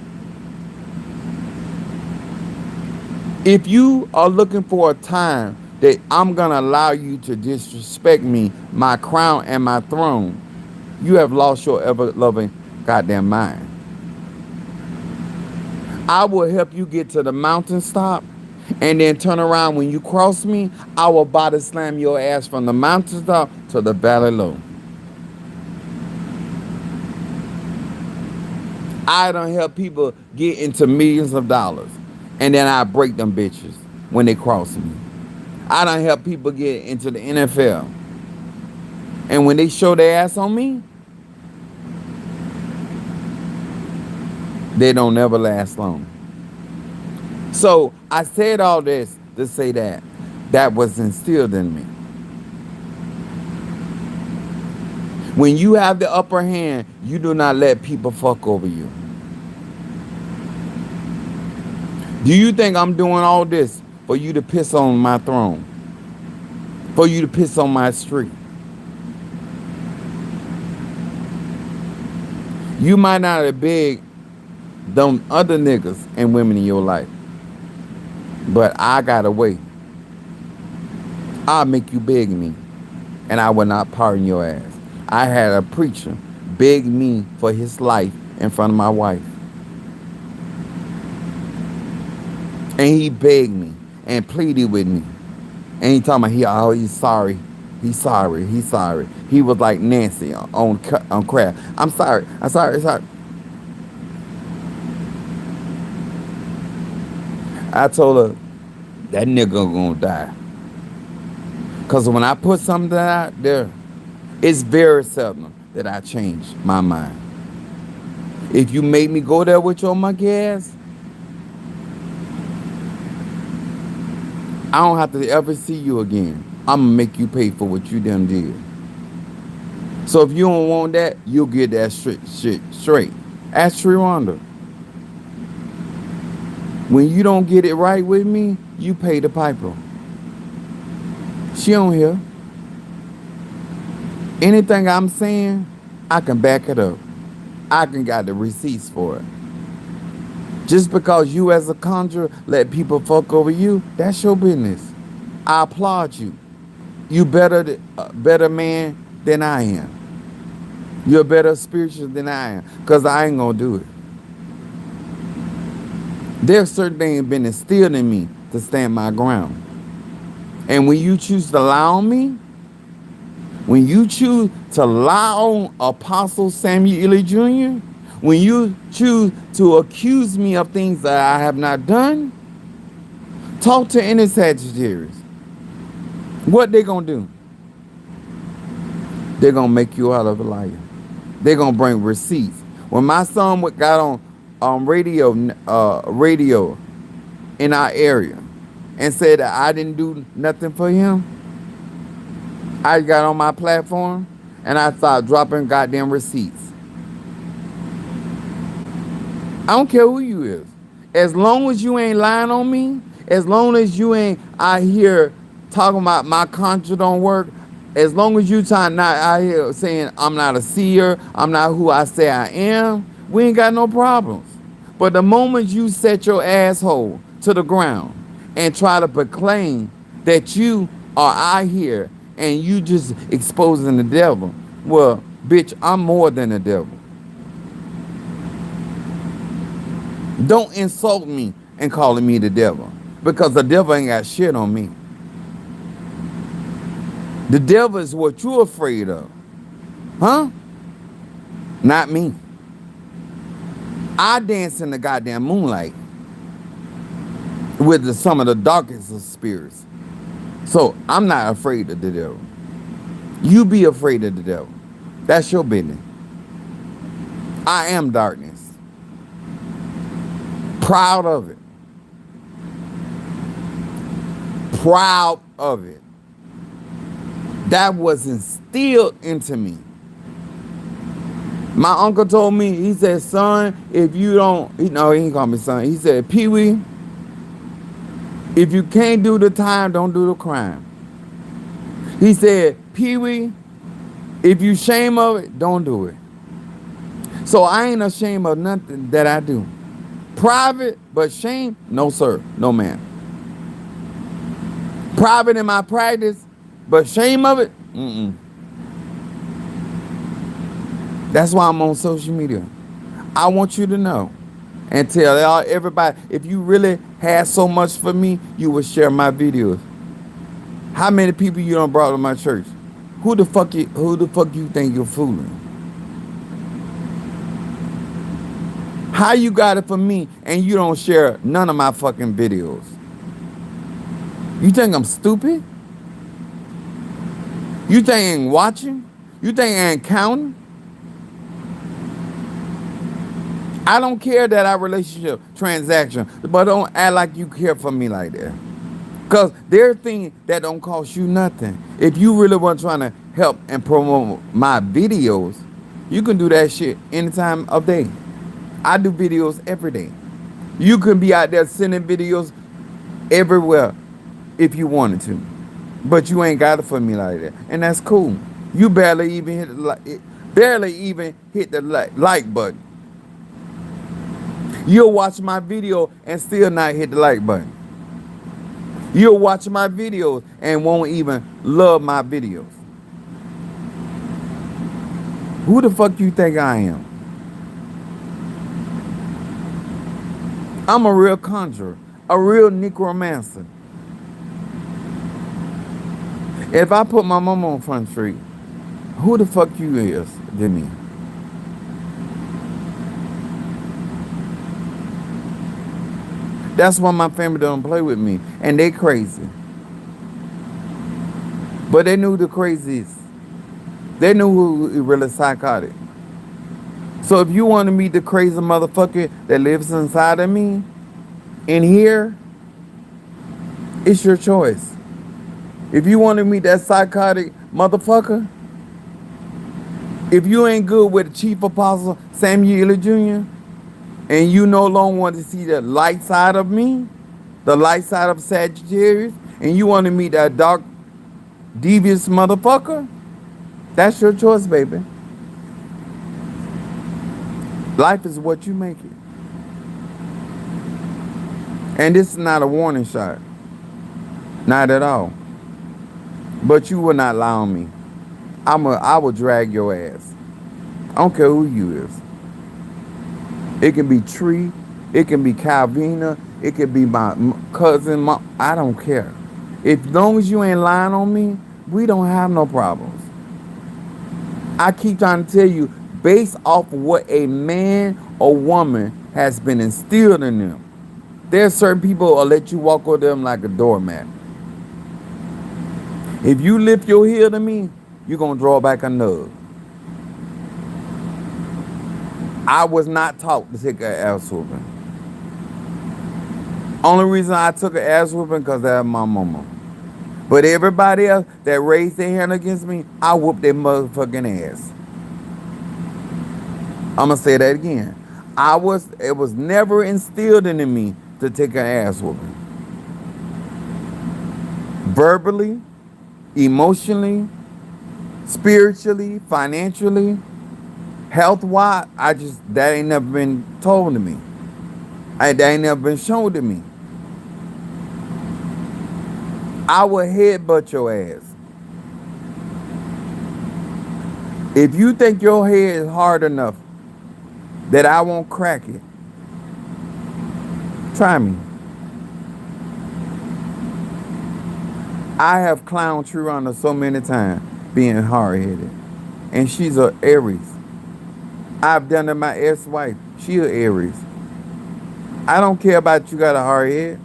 If you are looking for a time that I'm going to allow you to disrespect me, my crown, and my throne, you have lost your ever loving goddamn mind. I will help you get to the mountain top and then turn around when you cross me. I will body slam your ass from the mountain top to the valley low. I don't help people get into millions of dollars and then I break them bitches when they cross me. I don't help people get into the NFL and when they show their ass on me, they don't never last long. So I said all this to say that was instilled in me. When you have the upper hand, you do not let people fuck over you. Do you think I'm doing all this for you to piss on my throne? For you to piss on my street? You might not have begged them other niggas and women in your life, but I got a way. I'll make you beg me, and I will not pardon your ass. I had a preacher beg me for his life in front of my wife. And he begged me and pleaded with me. And he told me, he's sorry. He's sorry. He's sorry. He was like Nancy on crack. I'm sorry. I'm sorry. I'm sorry. I told her, that nigga gonna die. Because when I put something out there, it's very seldom that I change my mind. If you make me go there with your monkey ass, I don't have to ever see you again. I'm going to make you pay for what you done did. So if you don't want that, you'll get that shit straight. Ask Rwanda. When you don't get it right with me, you pay the piper. She don't hear. Anything I'm saying, I can back it up. I can got the receipts for it. Just because you as a conjurer let people fuck over you, that's your business. I applaud you. You better man than I am. You're better spiritual than I am. Because I ain't going to do it. There's certain things been instilled in me to stand my ground. And when you choose to lie on me, when you choose to lie on Apostle Samuel Ely Jr., when you choose to accuse me of things that I have not done, talk to any Sagittarius. What they gonna do? They're gonna make you out of a liar. They're gonna bring receipts. When my son got on radio in our area and said that I didn't do nothing for him, I got on my platform and I started dropping goddamn receipts. I don't care who you is. As long as you ain't lying on me, as long as you ain't out here talking about my contract don't work, as long as you not out here saying I'm not a seer, I'm not who I say I am, we ain't got no problems. But the moment you set your asshole to the ground and try to proclaim that you are out here and you just exposing the devil, well, bitch, I'm more than the devil. Don't insult me and calling me the devil, because the devil ain't got shit on me. The devil is what you're afraid of. Huh? Not me. I dance in the goddamn moonlight with some of the darkest of spirits. So I'm not afraid of the devil. You be afraid of the devil. That's your business. I am darkness. Proud of it. Proud of it. That was instilled into me. My uncle told me, he said, son, if you don't, no, he didn't call me son. He said, Pee Wee, if you can't do the time, don't do the crime. He said, Pee Wee, if you shame of it, don't do it. So I ain't ashamed of nothing that I do. Private, but shame, no sir, no ma'am. Private in my practice, but shame of it. That's why I'm on social media. I want you to know and tell everybody, if you really had so much for me, you would share my videos. How many people you done brought to my church? Who the fuck you think you're fooling? How you got it for me and you don't share none of my fucking videos? You think I'm stupid? You think I ain't watching? You think I ain't counting? I don't care that our relationship transaction, but don't act like you care for me like that. Cause there are things that don't cost you nothing. If you really want trying to help and promote my videos, you can do that shit any time of day. I do videos every day. You can be out there sending videos everywhere if you wanted to, but you ain't got it for me like that, and that's cool. You barely even hit the like button. You'll watch my video and still not hit the like button. You'll watch my videos and won't even love my videos. Who the fuck you think I am? I'm a real conjurer, a real necromancer. If I put my mama on Front Street, who the fuck you is to me? That's why my family don't play with me, and they crazy. But they knew the craziest. They knew who was really psychotic. So if you want to meet the crazy motherfucker that lives inside of me, in here, it's your choice. If you want to meet that psychotic motherfucker, if you ain't good with the chief apostle Samuel Jr., and you no longer want to see the light side of me, the light side of Sagittarius, and you want to meet that dark, devious motherfucker, that's your choice, baby. Life is what you make it. And this is not a warning shot. Not at all. But you will not lie on me. I will drag your ass. I don't care who you is. It can be Tree. It can be Calvina. It could be my cousin. I don't care. As long as you ain't lying on me, we don't have no problems. I keep trying to tell you, based off of what a man or woman has been instilled in them. There's certain people will let you walk over them like a doormat. If you lift your heel to me, you're going to draw back a nub. I was not taught to take an ass whooping. Only reason I took an ass whooping because that's my mama. But everybody else that raised their hand against me, I whooped their motherfucking ass. I'm going to say that again. It was never instilled into me to take an ass whooping. Verbally, emotionally, spiritually, financially, health-wise, that ain't never been told to me. That ain't never been shown to me. I will headbutt your ass. If you think your head is hard enough that I won't crack it, try me. I have clowned Trurana so many times being hard-headed. And she's a Aries. I've done it to my ex-wife. She a Aries. I don't care about you got a hard head.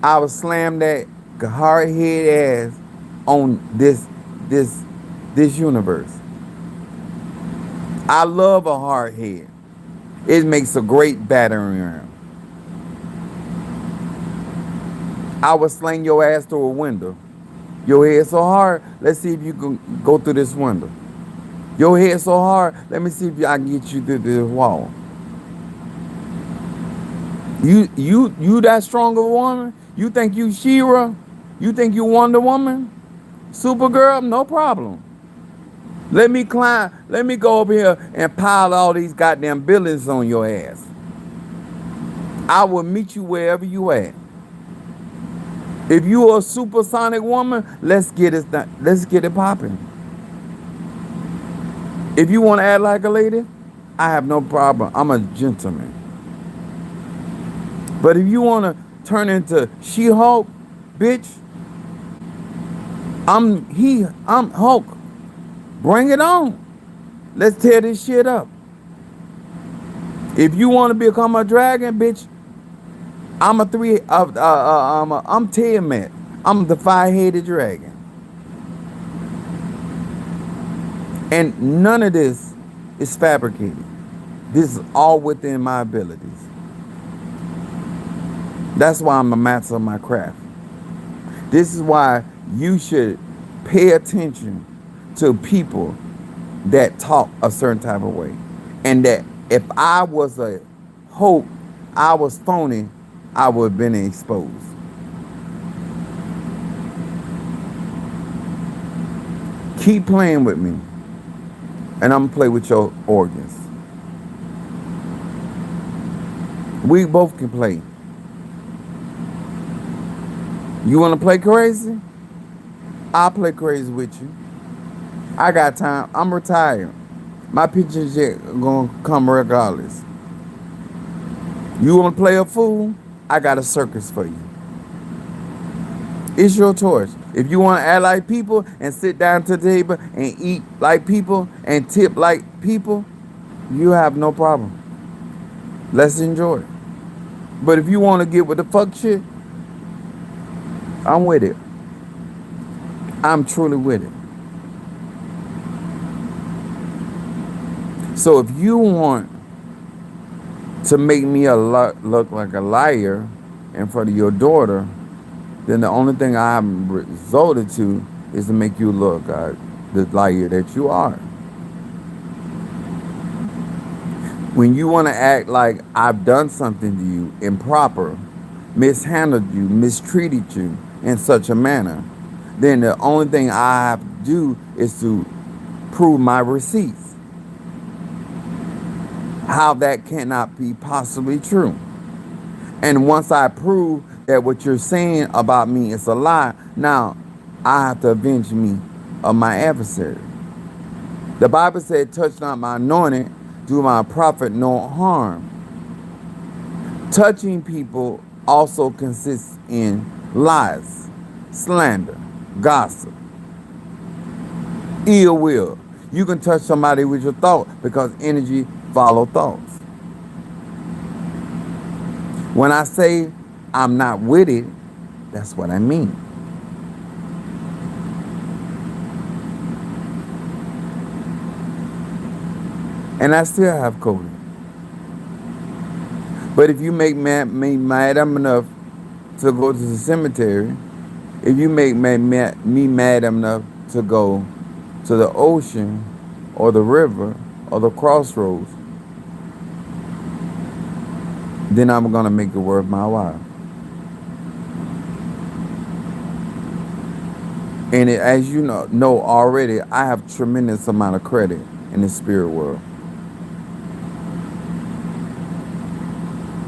I will slam that hard head ass on this universe. I love a hard head. It makes a great battering ram. I will sling your ass through a window. Your head so hard, let's see if you can go through this window. Your head so hard, let me see if I can get you through this wall. You that strong of a woman? You think you She-Ra? You think you Wonder Woman? Supergirl? No problem. Let me go over here and pile all these goddamn buildings on your ass. I will meet you wherever you at. If you are a supersonic woman, let's get it popping. If you want to act like a lady, I have no problem. I'm a gentleman. But if you want to turn into She-Hulk, bitch, I'm Hulk. Bring it on. Let's tear this shit up. If you want to become a dragon, bitch, I'm a I'm Tiamat. I'm the five-headed dragon. And none of this is fabricated. This is all within my abilities. That's why I'm a master of my craft. This is why you should pay attention to people that talk a certain type of way. And that if I was a hope, I was phony, I would have been exposed. Keep playing with me, and I'm gonna play with your organs. We both can play. You wanna play crazy? I'll play crazy with you. I got time. I'm retired. My pictures yet gonna come regardless. You wanna play a fool? I got a circus for you. It's your choice. If you wanna act like people and sit down to the table and eat like people and tip like people, you have no problem. Let's enjoy it. But if you wanna get with the fuck shit, I'm with it. I'm truly with it. So if you want to make me look like a liar in front of your daughter, then the only thing I'm resorted to is to make you look the liar that you are. When you want to act like I've done something to you improper, mishandled you, mistreated you in such a manner, then the only thing I have to do is to prove my receipts. How that cannot be possibly true. And once I prove that what you're saying about me is a lie, now I have to avenge me of my adversary. The Bible said, touch not my anointed, do my prophet no harm. Touching people also consists in lies, slander, gossip, ill will. You can touch somebody with your thought because energy follows thoughts. When I say I'm not with it, that's what I mean. And I still have COVID. But if you make me mad enough to go to the cemetery, if you make me mad enough to go to the ocean or the river or the crossroads, then I'm going to make it worth my while. And as you know already, I have tremendous amount of credit in the spirit world.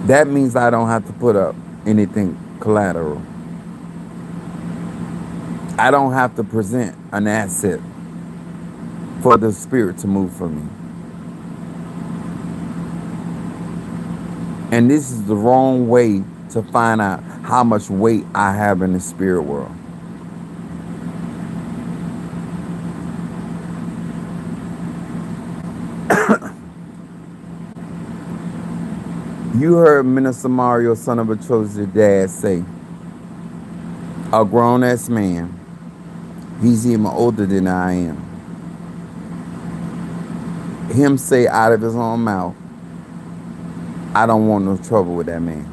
That means I don't have to put up anything collateral. I don't have to present an asset for the spirit to move for me. And this is the wrong way to find out how much weight I have in the spirit world. You heard Minister Mario, son of a chosen dad, say, a grown-ass man, he's even older than I am. Him say out of his own mouth, I don't want no trouble with that man.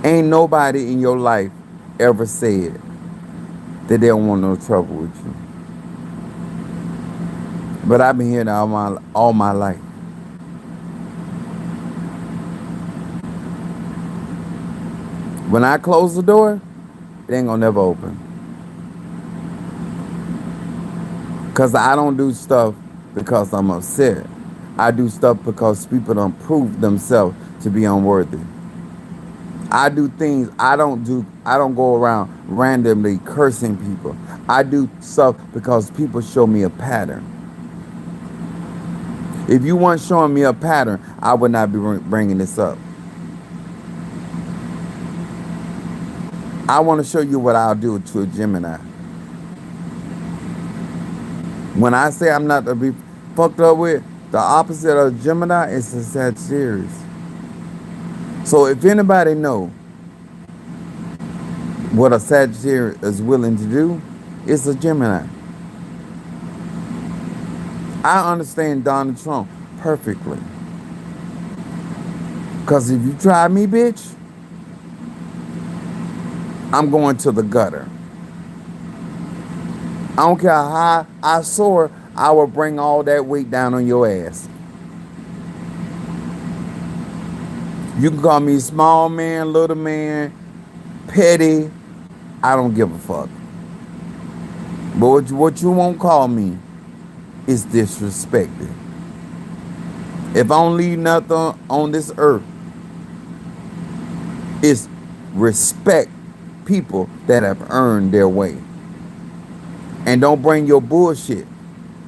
Ain't nobody in your life ever said that they don't want no trouble with you. But I've been here all my life. When I close the door, it ain't gonna never open. Because I don't do stuff because I'm upset. I do stuff because people don't prove themselves to be unworthy. I do things I don't go around randomly cursing people. I do stuff because people show me a pattern. If you weren't showing me a pattern, I would not be bringing this up. I want to show you what I'll do to a Gemini. When I say I'm not to be fucked up with, the opposite of Gemini is a Sagittarius. So if anybody know what a Sagittarius is willing to do, it's a Gemini. I understand Donald Trump perfectly. Because if you try me, bitch, I'm going to the gutter. I don't care how high I soar, I will bring all that weight down on your ass. You can call me small man, little man, petty. I don't give a fuck. But what you won't call me is disrespected. If I don't leave nothing on this earth, it's respect people that have earned their way. And don't bring your bullshit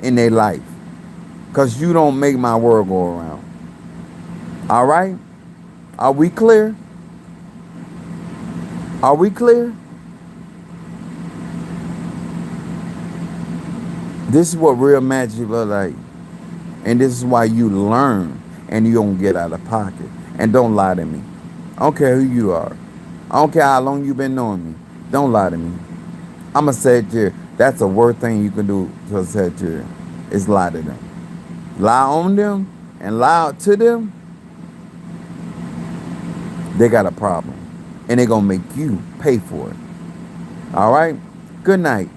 in their life. Because you don't make my world go around. All right? Are we clear? Are we clear? This is what real magic look like. And this is why you learn and you don't get out of pocket. And don't lie to me. I don't care who you are. I don't care how long you've been knowing me. Don't lie to me. I'm a Sagittarius. That's the worst thing you can do to a Sagittarius is lie to them. Lie on them and lie to them, they got a problem. And they're going to make you pay for it. All right? Good night.